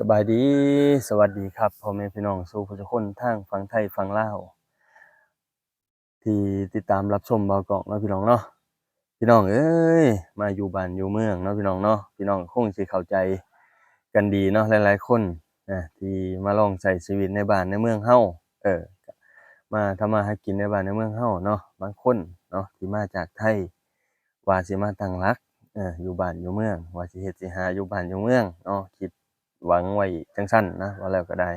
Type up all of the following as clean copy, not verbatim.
สบายดีสวัสดีครับพ่อแม่พี่น้องสู่ผู้ทุกคนทางฝั่งไทยฝั่งลาวที่ติดตามรับชมเบาเกาะเนาะพี่น้องเนาะพี่น้องเอ้ยมาอยู่บ้านอยู่เมืองเนาะพี่น้องเนาะพี่น้องคงสิเข้าใจกันดีเนาะหลายๆคนที่มาลองใช้ชีวิตในบ้านในเมืองเฮาก็มาทำมาหากินในบ้านในเมืองเฮาเนาะบางคนเนาะที่มาจากไทยว่าสิมาตั้งหลักอยู่บ้านอยู่เมืองว่าสิเฮ็ดสิหาอยู่บ้านอยู่เมืองเนาะคิดหวังไว้จั่งซั้นนะว่าแล้วก็ได้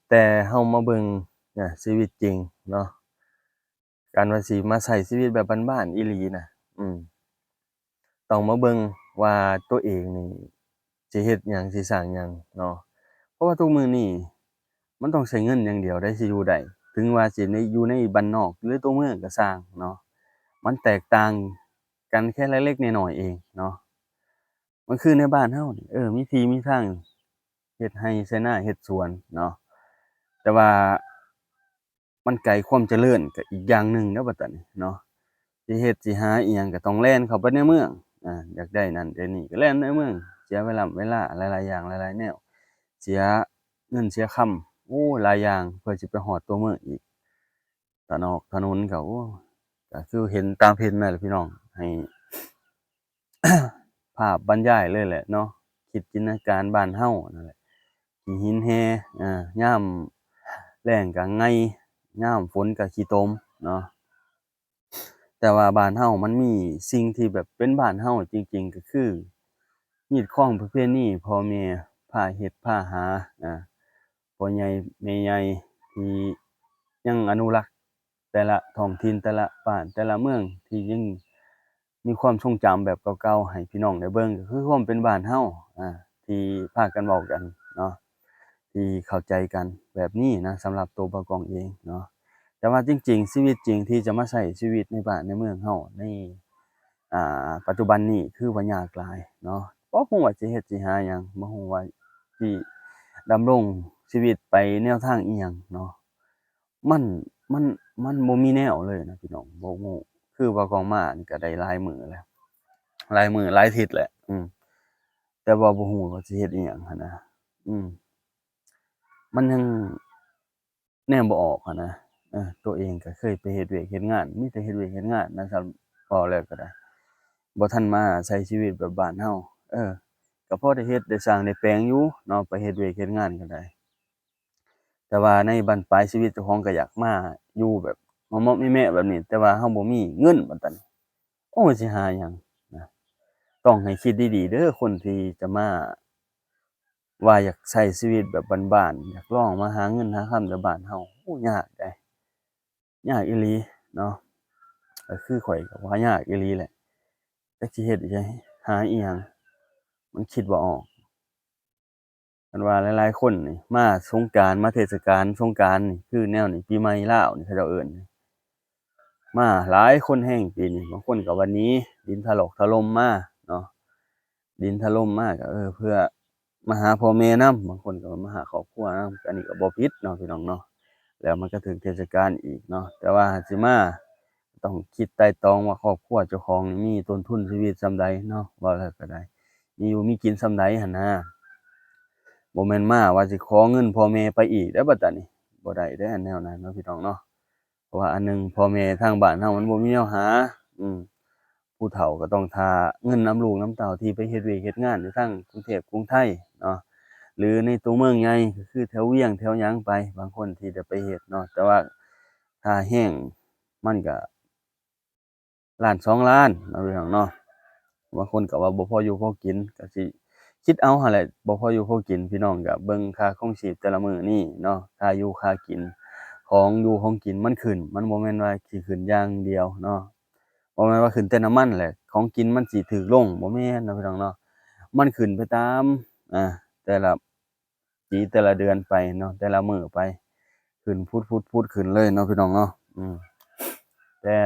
แต่เฮามาเบิ่งชีวิตจริงเนาะการว่าสิมาใช้ชีวิตแบบบ้านๆอีหลีน่ะอืมต้องมาเบิ่งว่าตัวเองนี่สิเฮ็ดหยังสิสร้างหยังเนาะเพราะว่าทุกมื้อนี้มันต้องใช้เงินอย่างเดียวได้สิอยู่ได้ถึงว่าสิอยู่ในบ้านนอกหรือตัวเมืองก็สร้างเนาะมันแตกต่างกันแค่เล็กๆน้อยๆเองเนาะมันคือในบ้านเฮานี่มีที่มีทางเฮ็ดไร่ไถนาเฮ็ดสวนเนาะแต่ว่า มันไกลความเจริญก็อีกอย่างหนึ่งเด้อบัดตานี้เนาะสิเฮ็ดสิหาอิหยังก็ต้องแล่นเข้าไปในเมืองอยากได้นั่นได้นี่ก็แล่นในเมืองเสียเวลาหลายๆอย่างหลายๆแนวเสียเงินเสียคำโอ้หลายอย่างเพื่อสิไปฮอดตัวเมืองอีกถนอกถนนก็โอ้ก็คือเห็นตามเห็นนั่นแหละพี่น้องให้ภาพบรรยายเลยแหละเนาะคิดจินตนาการบ้านเฮานั่นแหละขี้หินแห่ยามแล้งก็ไง่ยามฝนก็ขี้ตมเนาะ แต่ว่าบ้านเฮามันมีสิ่งที่แบบเป็นบ้านเฮาจริงๆก็คือฮีตคองประเพณีพ่อแม่พาเฮ็ดพาหาอาพ่อใหญ่แม่ใหญ่ที่ยังอนุรักษ์แต่ละท้องถิ่นแต่ละบ้านแต่ละเมืองที่ยังมีความทรงจำแบบเก่าๆให้พี่น้องได้เบิ่งก็คือความเป็นบ้านเฮาที่พากันเว้ากันเนาะที่เข้าใจกันแบบนี้นะสำหรับตัวบ่าวกองเองเนาะ แต่ว่าจริงๆชีวิตจริงที่จะมาใช้ชีวิตในบ้านในเมืองเฮาในปัจจุบันนี้คือว่ายากหลายเนาะบ่ฮู้ว่าสิเฮ็ดสิหาหยังบ่ฮู้ว่าสิดำรงชีวิตไปแนวทางอิหยังเนาะมันมันมันบ่มีแนวเลยนะพี่น้องบ่ฮู้คือว่าของมานี่ก็ได้หลายมื้อแล้วหลายมื้อหลายทิศแหละแต่ว่าบ่ฮู้ว่าสิเฮ็ดอิหยังหั้นนะอืมมันยังแนมบ่ออกหั้นนะตัวเองก็เคยไปเฮ็ดเวียกเฮ็ดงานมีแต่เฮ็ดเวียกเฮ็ดงานนะครับเว้าแล้วก็ได้ บ่ทันมาใช้ชีวิตแบบบ้านเฮาเออก็พอได้เฮ็ดได้สร้างได้แปลงอยู่เนาะไปเฮ็ดเวยกเฮ็ดงานก็ได้แต่ว่าในบั้นปลายชีวิตเจ้าของก็อยากมาอยู่แบบเมาะๆแมะๆแบบนี้แต่ว่าเราบ่มีเงินบัดตานี้โอ้สิหาหยังนะต้องให้คิดดีๆเด้อคนที่จะมาว่าอยากใช้ชีวิตแบบบ้านๆอยากลองมาหาเงินหาค่ำแถวบ้านเฮาโอ้ยากเดะยากอีหลีเนาะก็คือข้อยก็ว่ายากอีหลีแหละจักสิเฮ็ดจั่งใดหาอิหยังมันคิดบ่ออก คันว่าหลายๆคนนี่มาสงกรานต์มาเทศกาลสงกรานต์นี่คือแนวนี้ปีใหม่ลาวนี่เขาเจ้าเอิ้นมาหลายคนแรงปีนี้บางคนก็วันนี้ดินถล่มมาเนาะดินถล่มมาก็เพื่อมาหาพ่อแม่นำบางคนก็มาหาครอบครัวนำอันนี้ก็บ่ผิดเนาะพี่น้องเนาะแล้วมันก็ถึงเทศกาลอีกเนาะแต่ว่าสิมาต้องคิดไตร่ตรองว่าครอบครัวเจ้าของนี่มีต้นทุนชีวิตส่ำใดเนาะว่าแล้วก็ได้มีอยู่มีกินส่ำใดหั้นนะ บ่แม่นมาว่าสิขอเงินพ่อแม่ไปอีกเด้อบัดตานี้บ่ได้เด้อแนวนั้นเนาะพี่น้องเนาะเพราะว่าอันหนึ่งพ่อแม่ทางบ้านเฮามันบ่มีแนวหาอืมผู้เฒ่าก็ต้องท่าเงินนำลูกนำเต้าที่ไปเฮ็ดเวยกเฮ็ดงานอยู่ทางกรุงเทพกรุงไทยเนาะหรือในตัวเมืองใหญ่ก็คือแถวเวียงแถวหยังไปบางคนที่จะไปเฮ็ดเนาะแต่ว่าถ้าแรงมันก็ล้านสองล้านเนาะพี่น้องเนาะบางคนก็ว่าบ่พออยู่พอกินก็สิ คิดเอาหั่นแหละบ่พออยู่พอกินพี่น้องก็เบิ่งค่าครองชีพแต่ละมื้อนี้เนาะค่าอยู่ค่ากินของอยู่ของกินมันขึ้นมันบ่แม่นว่าสิขึ้นอย่างเดียวเนาะบ่แม่นว่าขึ้นแต่น้ำมันแหละของกินมันสิถูกลงบ่แม่นเนาะพี่น้องเนาะมันขึ้นไปตามอ่าแต่ละปีแต่ละเดือนไปเนาะแต่ละมื้อไปขึ้นพุดๆๆขึ้นเลยเนาะพี่น้องเนาะแต่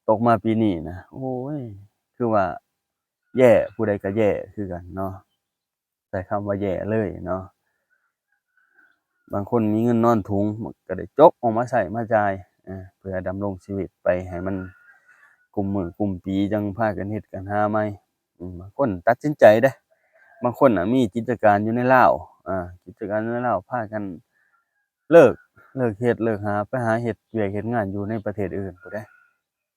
ตกมาปีนี้นะโอ้ยคือว่าแย่ผู้ใดก็แย่คือกันเนาะ ใช้คำว่าแย่เลยเนาะบางคนมีเงินนอนถุงมันก็ได้จกออกมาใช้มาจ่ายเพื่อดำรงชีวิตไปให้มันกุมมื้อกุมปีจังพากันเฮ็ดกันหาใหม่บางคนตัดสินใจเด้อบางคนน่ะมีกิจการอยู่ในลาว กิจการเงินแล้วพากันเลิกเฮ็ดเลิกหาไปหาเฮ็ดเวียกเฮ็ดงานอยู่ในประเทศอื่นพู้นเด้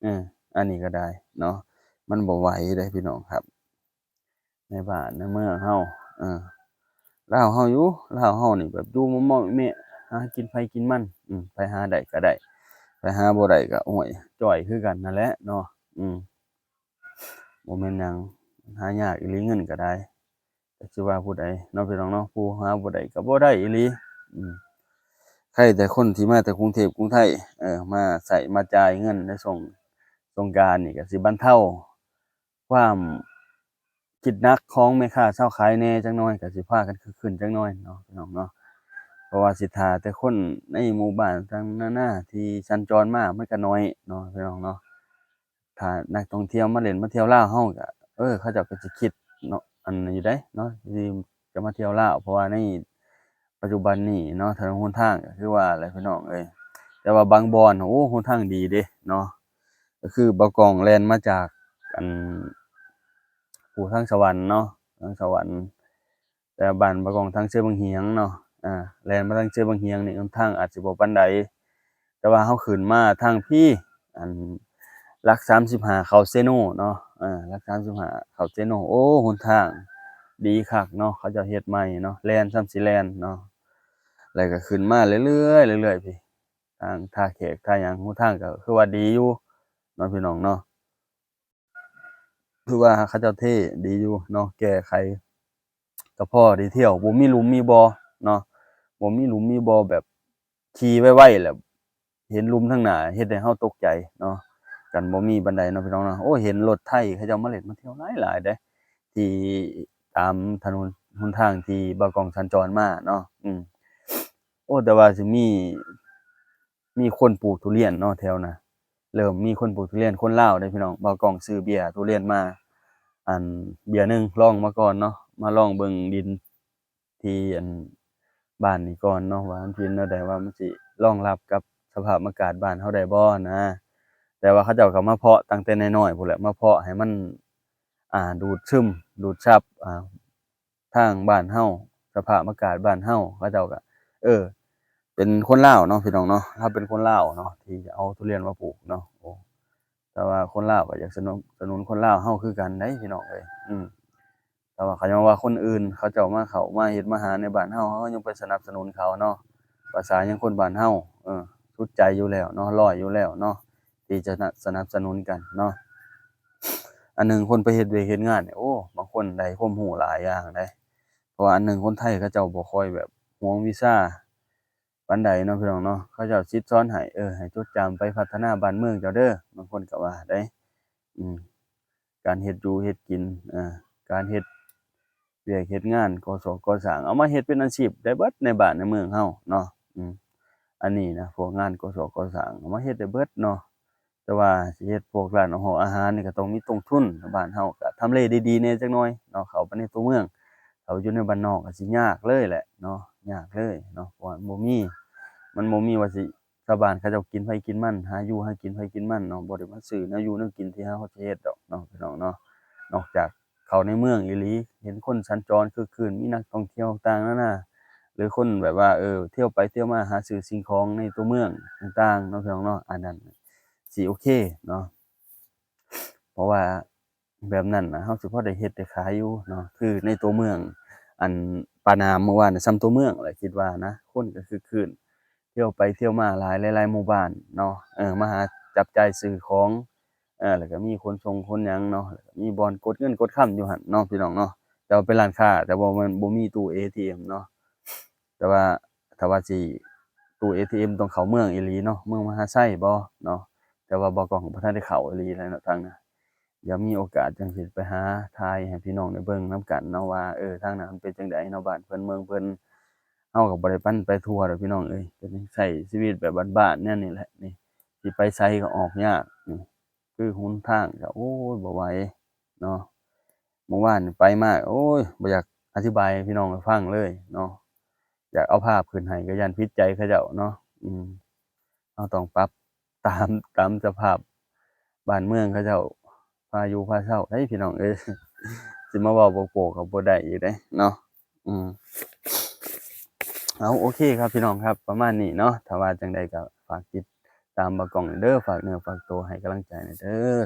อืออันนี้ก็ได้เนาะมันบ่ไหวเด้พี่น้องครับในบ้านในเมืองเฮาเออลาวเฮาอยู่ลาวเฮานี่แบบอยู่ม่อๆแม่ๆหากินไผกินมันไปหาได้ก็ได้ไปหาบ่ได้ก็โอ้ยจ้อยคือกันนั่นแหละเนาะอืมบ่แม่นหยังหายากอีหลีเงินก็ได้จักสิว่าผู้ใดเนาะพี่น้องเนาะผู้หาบ่ได้ก็บ่ได้อีหลีอืม ใครแต่คนที่มาแต่กรุงเทพกรุงไทยมาใช้มาจ่ายเงินในสงกรานต์นี่ก็สิบรรเทาความคิดหนักของแม่ค้าชาวขายแหน่จักหน่อยก็สิพากันคึกคื้นจักหน่อยเนาะพี่น้องเนาะเพราะว่าสิท่าแต่คนในหมู่บ้านต่างนานาที่สัญจรมามันก็น้อยเนาะพี่น้องเนาะถ้านักท่องเที่ยวมาเล่นมาเที่ยวลาวเฮาก็เขาเจ้าก็สิคิดเนาะอันนั้นอยู่เดะเนาะที่จะมาเที่ยวลาวเพราะว่าในปัจจุบันนี้เนาะถนนหนทางก็คือว่าแหละพี่น้องเอ้ย แต่ว่าบางบ่อนโอ้หนทางดีเดะเนาะก็คือบ่กล้องแล่นมาจากอันผู้ทางสวรรค์เนาะทางสวรรค์แต่บ้านบ่กล้องทางเชือบังเหียงเนาะแล่นมาทางเชือบังเหียงนี่หนทางอาจสิบ่ปานใดแต่ว่าเราขึ้นมาทางพี่อันหลัก35เข้าเซโนเนาะหลัก35เข้าเซโนโอ้หนทางดีคักเนาะเขาเจ้าเฮ็ดใหม่เนาะแล่นส่ำสิแล่นเนาะแล้วก็ขึ้นมาเรื่อยๆเรื่อยๆพี่ ทางท่าแขกท่าหยังหนทางก็คือว่าดีอยู่เนาะพี่น้องเนาะคือว่าเขาเจ้าเท่ดีอยู่เนาะแก้ไขก็พอได้เที่ยวบ่มีหลุมมีบ่อเนาะบ่มีหลุมมีบ่อแบบขี่ไวๆแล้วเห็นหลุมทางหน้าเฮ็ดให้เราตกใจเนาะกันบ่มีบันไดเนาะพี่น้องเนาะโอ้เห็นรถไถเขาเจ้ามาเล่นมาเที่ยวหลายๆเดะที่ตามถนนหนทางที่บ่าวกองสัญจรมาเนาะโอ้แต่ว่าสิมีคนปลูกทุเรียนเนาะแถวน่ะเริ่มมีคนปลูกทุเรียนคนลาวเด้อพี่น้องบ่าวกองซื้อเบียร์ทุเรียนมาอันเบียร์หนึ่งลองมาก่อนเนาะมาลองเบิ่งดินที่อันบ้านนี่ก่อนเนาะว่ามันเป็นแนวใดว่ามันสิรองรับกับสภาพอากาศบ้านเราได้บ่นะแต่ว่าเขาเจ้าก็มาเพาะตั้งแต่น้อยๆพู้นแหละมาเพาะให้มันดูดซึมดูดซับทางบ้านเฮาสภาพอากาศบ้านเฮาเขาเจ้าก็เออ เป็นคนลาวเนาะพี่น้องเนาะถ้าเป็นคนลาวเนาะที่จะเอาทุเรียนมาปลูกเนาะโอ้แต่ว่าคนลาวก็อยากสนุนคนลาวเฮาคือกันเด้พี่น้องเอ้ยแต่ว่าเขายังว่าคนอื่นเขาเจ้ามาเข้ามาเฮ็ดมาหาในบ้านเฮาเรายังไปสนับสนุนเขาเนาะภาษายังคนบ้านเฮาสุดใจอยู่แล้วเนาะร้อยอยู่แล้วเนาะที่จะสนับสนุนกันเนาะอันหนึ่งคนไปเฮ็ดเวียกเฮ็ดงานเนี่ยโอ้บางคนได้ความรู้หลายอย่างเดะเพราะว่าอันหนึ่งคนไทยเขาเจ้าบ่ค่อยแบบห่วงวีซา ปานใดเนาะพี่น้องเนาะเขาเจ้าคิดสอนให้ให้จดจำไปพัฒนาบ้านเมืองเจ้าเด้อบางคนก็ว่าเด้อืมการเฮ็ดอยู่เฮ็ดกินการเฮ็ดเวียกเฮ็ดงานก่อสร้างเอามาเฮ็ดเป็นอาชีพได้เบิดในบ้านในเมืองเฮาเนาะอันนี้นะพวกงานก่อสร้างเอามาเฮ็ดได้เบิดเนาะแต่ว่าสิเฮ็ดพวกร้านอาหารนี่ก็ต้องมีต้นทุนบ้านเฮาก็ทำเลดีๆแหน่จักหน่อยเนาะเข้าไปในตัวเมืองเขาอยู่ในบ้านนอกก็สิยากเลยแหละเนาะยากเลยเนาะเพราะว่ามันบ่มีว่าสิชาวบ้านเขาเจ้ากินไผกินมันหาอยู่หากินไผกินมันเนาะบ่ได้มาซื้อแนวอยู่แนวกินที่เราสิเฮ็ดดอกเนาะพี่น้องเนาะนอกจากเข้าในเมืองอีหลีเห็นคนสัญจรคึกคืนมีนักท่องเที่ยวต่างๆนานาหรือคนแบบว่าเที่ยวไปเที่ยวมาหาซื้อสิ่งของในตัวเมืองต่างๆเนาะพี่น้องเนาะอันนั้นสิโอเคเนาะเพราะว่าแบบนั้นน่ะเราสิพอได้เฮ็ดได้ขายอยู่เนาะคือในตัวเมืองอันปานามเมื่อวานน่ะส่ำตัวเมืองแหละคิดว่านะคนก็คึกคืน เที่ยวไปเที่ยวมาหลายๆหมู่บ้านเนาะมาหาจับจ่ายซื้อของแล้วก็มีคนส่งคนหยังเนาะแล้วก็มีบ่อนกดเงินกดคำอยู่หั่นเนาะพี่น้องเนาะแต่ว่าเป็นร้านค้าแต่ว่ามันบ่มีตู้ ATM เนาะแต่ว่าถ้าว่าสิตู้ ATM ต้องเข้าเมืองอีหลีเนาะเมืองมหาไซบ่เนาะแต่ว่าบ่กล้องบ่ทันได้เข้าอีหลีแหล้วเนาะทางนั้นเดี๋ยวมีโอกาสจั่งสิไปหาถ่ายให้พี่น้องได้เบิ่งนำกันเนาะว่าทางนั้นมันเป็นจั่งใดเนาะบ้านเพิ่นเมืองเพิ่น เราก็บ่ได้ปั่นไปทั่วดอกพี่น้องเอ้ยก็สิใช้ชีวิตแบบบ้านๆแนวนี้แหละนี่สิไปไสก็ออกยากนี่คือหนทางก็โอ้ยบ่ไหวเนาะเมื่อวานนี่ไปมาโอ๊ยบ่อยากอธิบายให้พี่น้องฟังเลยเนาะอยากเอาภาพขึ้นให้ก็ย้านผิดใจเขาเจ้าเนาะอืมเราต้องปรับตามสภาพบ้านเมืองเขาเจ้าพาอยู่พาเช่าเฮ้ยพี่น้องเอ้ยสิมาเว้าโปกๆก็บ่ได้อีกเดะเนาะอืม เอาโอเคครับพี่น้องครับประมาณนี้เนาะถ้าว่าจังใดก็ฝากติดตามบ่าวกล้องเด้อฝากเนื้อฝากตัวให้กำลังใจหน่อยเด้อ